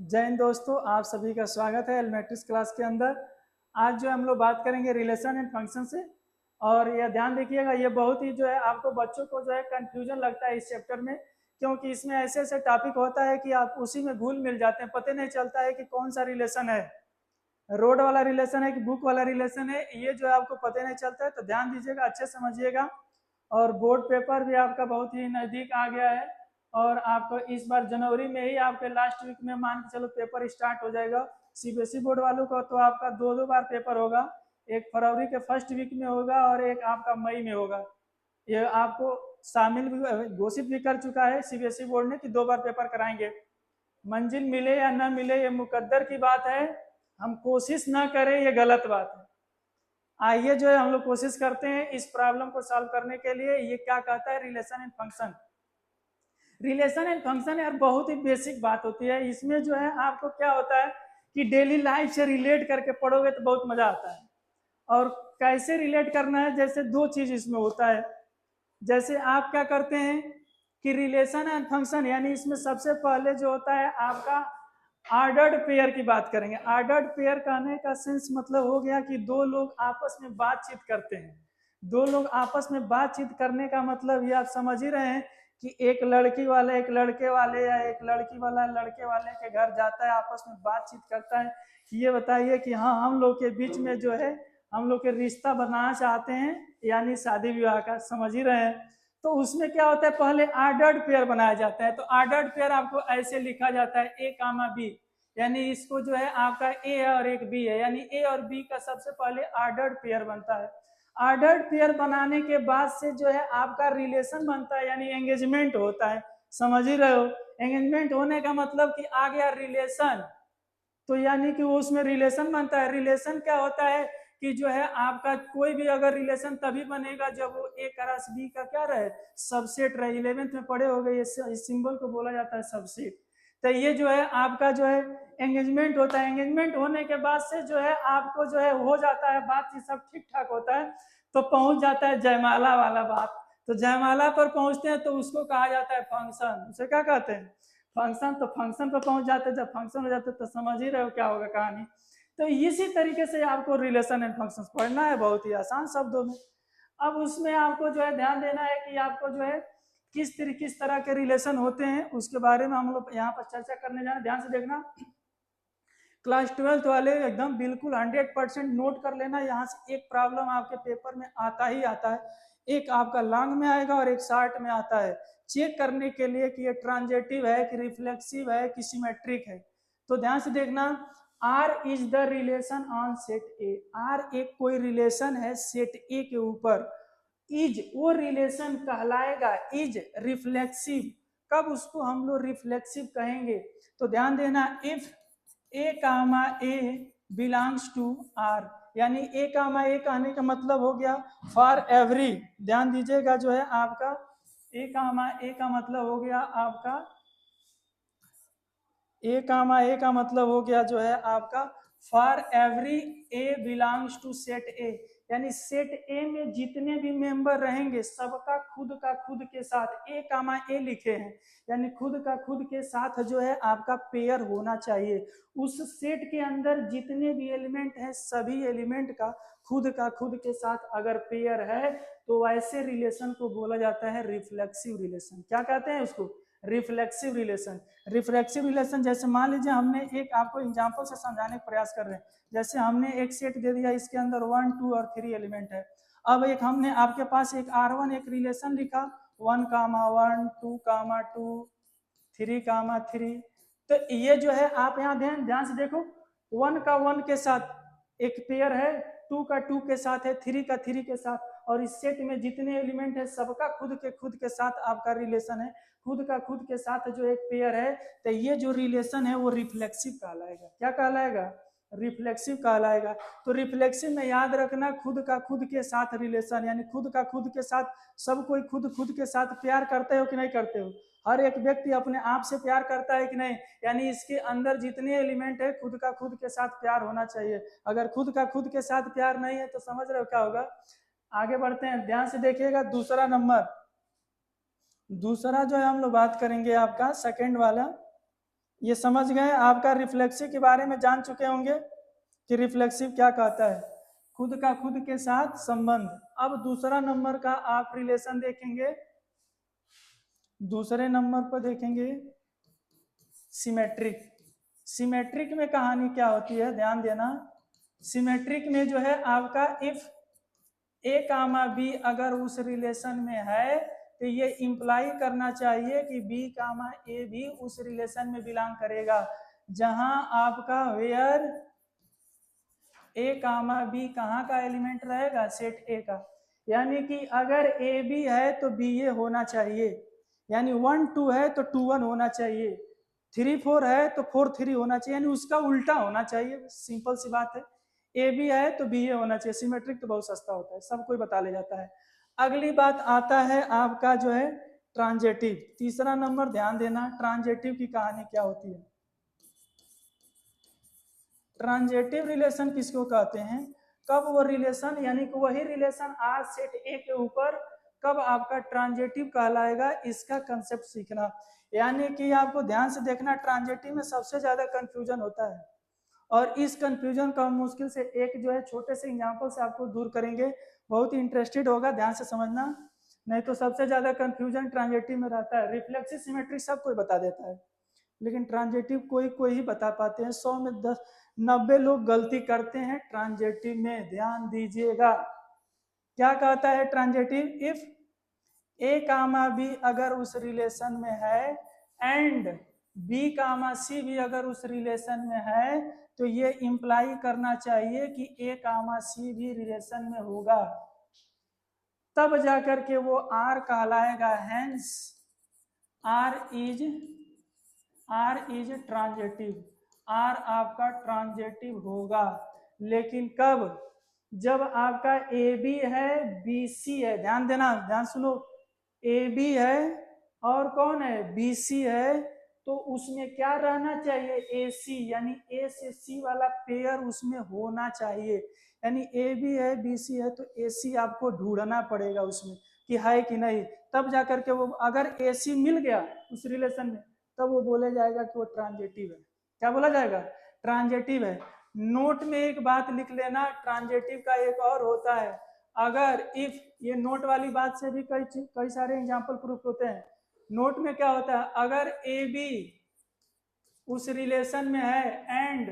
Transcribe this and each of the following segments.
जय हिंद दोस्तों, आप सभी का स्वागत है एलिमेंट्रिक्स क्लास के अंदर। आज जो हम लोग बात करेंगे रिलेशन एंड फंक्शन से। और यह ध्यान रखिएगा, ये बहुत ही जो है आपको बच्चों को जो है कंफ्यूजन लगता है इस चैप्टर में, क्योंकि इसमें ऐसे ऐसे टॉपिक होता है कि आप उसी में घुल मिल जाते हैं, पता नहीं चलता है कि कौन सा रिलेशन है, रोड वाला रिलेशन है कि बुक वाला रिलेशन है, ये जो है आपको पता नहीं चलता है। तो ध्यान दीजिएगा, अच्छे समझिएगा। और बोर्ड पेपर भी आपका बहुत ही नज़दीक आ गया है, और आपको इस बार जनवरी में ही आपके लास्ट वीक में मान के चलो पेपर स्टार्ट हो जाएगा। सीबीएसई बोर्ड वालों का तो आपका दो बार पेपर होगा, एक फरवरी के फर्स्ट वीक में होगा और एक आपका मई में होगा। ये आपको शामिल भी घोषित भी कर चुका है सीबीएसई बोर्ड ने कि 2 बार पेपर कराएंगे। मंजिल मिले या ना मिले ये मुकद्दर की बात है, हम कोशिश ना करें ये गलत बात है। आइए जो है हम लोग कोशिश करते हैं इस प्रॉब्लम को सॉल्व करने के लिए। ये क्या कहता है, relation and function. Relation and function यार बहुत ही बेसिक बात होती है। इसमें जो है आपको क्या होता है कि डेली लाइफ से रिलेट करके पढ़ोगे तो बहुत मजा आता है। और कैसे रिलेट करना है, जैसे दो चीज इसमें होता है। जैसे आप क्या करते हैं कि रिलेशन एंड फंक्शन, यानी इसमें सबसे पहले जो होता है आपका ऑर्डर्ड पेयर की बात करेंगे। ऑर्डर्ड पेयर कहने का सेंस मतलब हो गया कि दो लोग आपस में बातचीत करते हैं। दो लोग आपस में बातचीत करने का मतलब ये आप समझ ही रहे हैं कि एक लड़की वाला एक लड़के वाले या एक लड़की वाला लड़के वाले के घर जाता है, आपस में बातचीत करता है कि ये बताइए कि हाँ हम लोग के बीच में जो है हम लोग के रिश्ता बनाना चाहते हैं, यानी शादी विवाह का, समझ ही रहे हैं। तो उसमें क्या होता है, पहले ऑर्डर्ड पेयर बनाया जाता है। तो ऑर्डर्ड पेयर आपको ऐसे लिखा जाता है ए कामा बी, यानी इसको जो है आपका ए और एक बी है, यानी ए और बी का सबसे पहले ऑर्डर्ड पेयर बनता है। ऑर्डर्ड पेयर बनाने के बाद से जो है आपका रिलेशन बनता है, यानी एंगेजमेंट होता है। समझ ही रहे हो, एंगेजमेंट होने का मतलब कि आ गया रिलेशन। तो यानी कि उसमें रिलेशन बनता है। रिलेशन क्या होता है कि जो है आपका कोई भी अगर रिलेशन तभी बनेगा जब वो ए क्रॉस बी का क्या रहे, सबसेट रहे। 11th में पढ़े हो गए, इस सिंबल को बोला जाता है सबसेट। तो ये जो है आपका जो है एंगेजमेंट होता है। एंगेजमेंट होने के बाद से जो है आपको जो है हो जाता है, बातचीत सब ठीक ठाक होता है, तो पहुंच जाता है जयमाला वाला बात। तो जयमाला पर पहुंचते हैं तो उसको कहा जाता है फंक्शन। उसे क्या कहते हैं, फंक्शन। तो फंक्शन पर पहुंच जाते, जब फंक्शन हो जाते तो समझ ही रहे हो क्या होगा कहानी। तो इसी तरीके से आपको रिलेशन एंड फंक्शन पढ़ना है, बहुत ही आसान शब्दों में। अब उसमें आपको जो है ध्यान देना है कि आपको जो है किस तरह के रिलेशन होते हैं, उसके बारे में हम लोग यहाँ पर चर्चा करने जा रहे हैं। ध्यान से देखना, क्लास 12th वाले एकदम बिल्कुल 100% नोट कर लेना। यहाँ से एक प्रॉब्लम आपके पेपर में आता ही आता है, एक आपका लॉन्ग में आएगा और एक शॉर्ट में आता है, चेक करने के लिए कि ये ट्रांजेटिव है कि रिफ्लेक्सिव है कि सिमेट्रिक है। तो ध्यान से देखना, R is the relation on set A. R एक कोई रिलेशन है सेट ए के ऊपर। इज वो रिलेशन कहलाएगा इज रिफ्लेक्सिव। कब उसको हम लोग रिफ्लेक्सिव कहेंगे, तो ध्यान देना, if A comma A belongs to R, यानी ए कामा ए कहने का मतलब हो गया फॉर एवरी। ध्यान दीजिएगा, जो है आपका ए कामा ए का मतलब हो गया आपका, ए कामा ए का मतलब हो गया जो है आपका for every A belongs to set A, यानी सेट ए में जितने भी मेंबर रहेंगे सबका खुद का खुद के साथ ए कामा ए लिखे हैं, यानी खुद का खुद के साथ जो है आपका पेयर होना चाहिए। उस सेट के अंदर जितने भी एलिमेंट हैं सभी एलिमेंट का खुद के साथ अगर पेयर है तो ऐसे रिलेशन को बोला जाता है रिफ्लेक्सिव रिलेशन। क्या कहते हैं उसको, रिफ्लेक्सिव रिलेशन। रिफ्लेक्सिव रिलेशन, जैसे मान लीजिए हमने एक आपको एग्जांपल से समझाने का प्रयास कर रहे हैं। जैसे हमने एक सेट दे दिया, इसके अंदर 1 2 और 3 एलिमेंट है। अब एक हमने आपके पास एक R1 एक रिलेशन लिखा 1 कामा 1 2 कामा 2 3 कामा 3। तो ये जो है आप यहाँ ध्यान से देखो, 1 का 1 के साथ एक पेयर है, 2 का 2 के साथ है, 3 का 3 के साथ, और इस सेट में जितने एलिमेंट है सबका खुद के साथ आपका रिलेशन है, खुद का खुद के साथ जो एक पेयर है। तो ये जो रिलेशन है वो रिफ्लेक्सिव कहलाएगा। क्या कहलाएगा, रिफ्लेक्सिव कहलाएगा। तो रिफ्लेक्सिव में याद रखना, खुद का खुद के साथ रिलेशन, यानी खुद का खुद के साथ सब कोई खुद के साथ प्यार करते हो कि नहीं करते हो, हर एक व्यक्ति अपने आप से प्यार करता है कि नहीं, यानी इसके अंदर जितने एलिमेंट है खुद का खुद के साथ प्यार होना चाहिए। अगर खुद का खुद के साथ प्यार नहीं है तो समझ रहे हो क्या होगा। आगे बढ़ते हैं, ध्यान से देखिएगा। दूसरा नंबर, दूसरा जो है हम लोग बात करेंगे आपका सेकंड वाला, ये समझ गए। आपका रिफ्लेक्सिव के बारे में जान चुके होंगे कि रिफ्लेक्सिव क्या कहता है, खुद का खुद के साथ संबंध। अब दूसरा नंबर का आप रिलेशन देखेंगे, दूसरे नंबर पर देखेंगे सिमेट्रिक। सिमेट्रिक में कहानी क्या होती है, ध्यान देना। सिमेट्रिक में जो है आपका इफ ए कामा बी अगर उस रिलेशन में है तो ये इंप्लाई करना चाहिए कि बी कामा ए भी उस रिलेशन में बिलोंग करेगा, जहां आपका वेयर ए कामा बी कहाँ का एलिमेंट रहेगा, सेट ए का। यानी कि अगर ए बी है तो बी ए होना चाहिए, यानी 1 2 है तो 2 1 होना चाहिए, 3 4 है तो 4 3 होना चाहिए, यानी उसका उल्टा होना चाहिए। सिंपल सी बात है, ए बी है तो बी ए होना चाहिए। सिमेट्रिक तो बहुत सस्ता होता है, सब कोई बता ले जाता है। अगली बात आता है आपका जो है ट्रांजेटिव। तीसरा नंबर ध्यान देना, ट्रांजेटिव की कहानी क्या होती है। ट्रांजेटिव रिलेशन किसको कहते हैं, कब वो रिलेशन, यानी कि वही रिलेशन आर सेट ए के ऊपर कब आपका ट्रांजेटिव कहलाएगा, इसका कंसेप्ट सीखना। यानी कि आपको ध्यान से देखना, ट्रांजेटिव में सबसे ज्यादा कंफ्यूजन होता है, और इस कंफ्यूजन का मुश्किल से एक जो है छोटे से एग्जांपल से आपको दूर करेंगे। बहुत ही इंटरेस्टेड होगा, ध्यान से समझना, नहीं तो सबसे ज्यादा कंफ्यूजन ट्रांजेटिव में रहता है। रिफ्लेक्सिव सिमेट्री सब कोई बता देता है, लेकिन ट्रांजेटिव कोई कोई ही बता पाते हैं। 100 में 90 लोग गलती करते हैं ट्रांजेटिव में, ध्यान दीजिएगा। क्या कहता है transitive, if A comma B अगर उस रिलेशन में है एंड बी कामा सी भी अगर उस रिलेशन में है, तो ये इंप्लाई करना चाहिए कि ए कामा सी भी रिलेशन में होगा, तब जाकर के वो आर कहलाएगा। Hence R is transitive, R आपका ट्रांजेटिव होगा। लेकिन कब, जब आपका ए बी है बी सी है, ध्यान देना, ध्यान सुनो, ए बी है और कौन है, बी सी है, तो उसमें क्या रहना चाहिए, ए सी, यानी ए से सी वाला पेयर उसमें होना चाहिए। यानी ए बी है बी सी है तो ए सी आपको ढूंढना पड़ेगा उसमें कि है कि नहीं, तब जाकर के वो, अगर ए सी मिल गया उस रिलेशन में, तब वो बोले जाएगा कि वो ट्रांजेटिव है। क्या बोला जाएगा, ट्रांजेटिव है। नोट में एक बात लिख लेना, ट्रांजेटिव का एक और होता है, अगर इफ, ये नोट वाली बात से भी कई सारे एग्जांपल प्रूफ होते हैं। नोट में क्या होता है, अगर ए बी उस रिलेशन में है and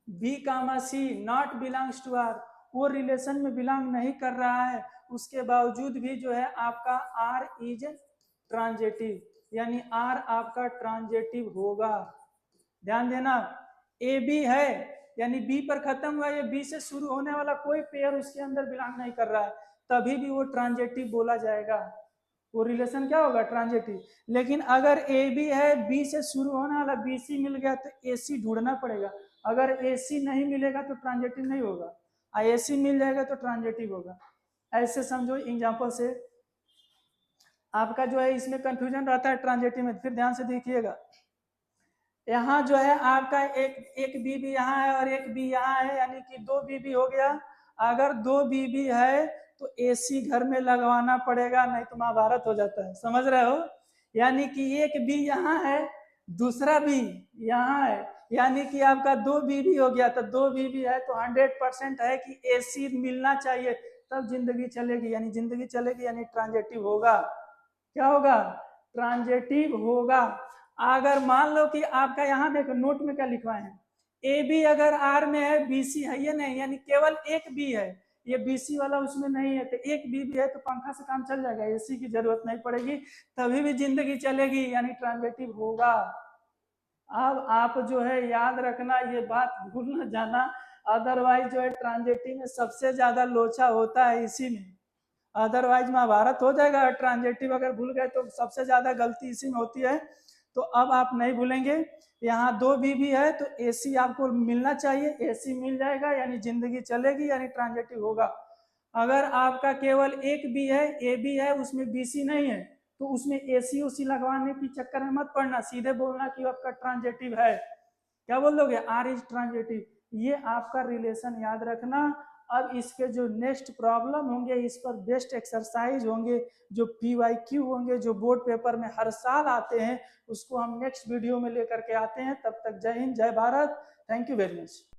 B comma C not belongs to R, वो रिलेशन में बिलोंग नहीं कर रहा है, उसके बावजूद भी जो है आपका आर इज ट्रांजेटिव, यानी आर आपका ट्रांजेटिव होगा। ध्यान देना, ए बी है यानी बी पर खत्म हुआ, ये बी से शुरू होने वाला कोई पेयर उसके अंदर बिलोंग नहीं कर रहा है, तभी भी वो ट्रांजेटिव बोला जाएगा, वो रिलेशन क्या होगा, ट्रांजेटिव। लेकिन अगर ए बी है, बी से शुरू होने वाला बी सी मिल गया तो ए सी ढूंढना पड़ेगा, अगर ए सी नहीं मिलेगा तो ट्रांजेटिव नहीं होगा, ए सी मिल जाएगा तो ट्रांजेटिव होगा। ऐसे समझो एग्जाम्पल से, आपका जो है इसमें कंफ्यूजन रहता है ट्रांजेटिव में। फिर ध्यान से देखिएगा, यहाँ जो है आपका एक बी भी यहाँ है और एक बी यहाँ है, यानी कि 2 बी भी हो गया। अगर 2 बी भी है तो एसी घर में लगवाना पड़ेगा, नहीं तो महाभारत हो जाता है, समझ रहे हो। यानी कि एक बी यहाँ है, दूसरा बी यहाँ है, यानी कि आपका 2 बी भी हो गया, तो 2 बी भी है तो 100% है कि एसी मिलना चाहिए, तब जिंदगी चलेगी, यानी जिंदगी चलेगी, यानी ट्रांजेटिव होगा। क्या होगा, ट्रांजेटिव होगा। अगर मान लो कि आपका यहाँ देखो नोट में क्या लिखवाए हैं, ए बी अगर आर में है बी सी है ये नहीं, यानी केवल एक बी है, ये बी सी वाला उसमें नहीं है, तो एक बी भी है तो पंखा से काम चल जाएगा, एसी की जरूरत नहीं पड़ेगी, तभी भी जिंदगी चलेगी, यानी ट्रांजेटिव होगा। अब आप जो है याद रखना, ये बात भूल न जाना, अदरवाइज जो है ट्रांजेटिव में सबसे ज्यादा लोचा होता है इसी में, अदरवाइज महाभारत हो जाएगा। ट्रांजेटिव अगर भूल गए तो सबसे ज्यादा गलती इसी में होती है, तो अब आप नहीं भूलेंगे। यहाँ 2 बी भी है तो एसी आपको मिलना चाहिए, एसी मिल जाएगा यानी जिंदगी चलेगी, यानी ट्रांजेटिव होगा। अगर आपका केवल एक बी है, ए बी है, उसमें बी सी नहीं है, तो उसमें एसी उसी लगवाने की चक्कर में मत पड़ना, सीधे बोलना कि आपका ट्रांजेटिव है। क्या बोल दोगे, आर इज ट्रांजेटिव। ये आपका रिलेशन याद रखना, अब इसके जो नेक्स्ट प्रॉब्लम होंगे, इस पर बेस्ट एक्सरसाइज होंगे, जो PYQ होंगे, जो बोर्ड पेपर में हर साल आते हैं, उसको हम नेक्स्ट वीडियो में लेकर के आते हैं। तब तक जय हिंद, जय Bharat. Thank you very much.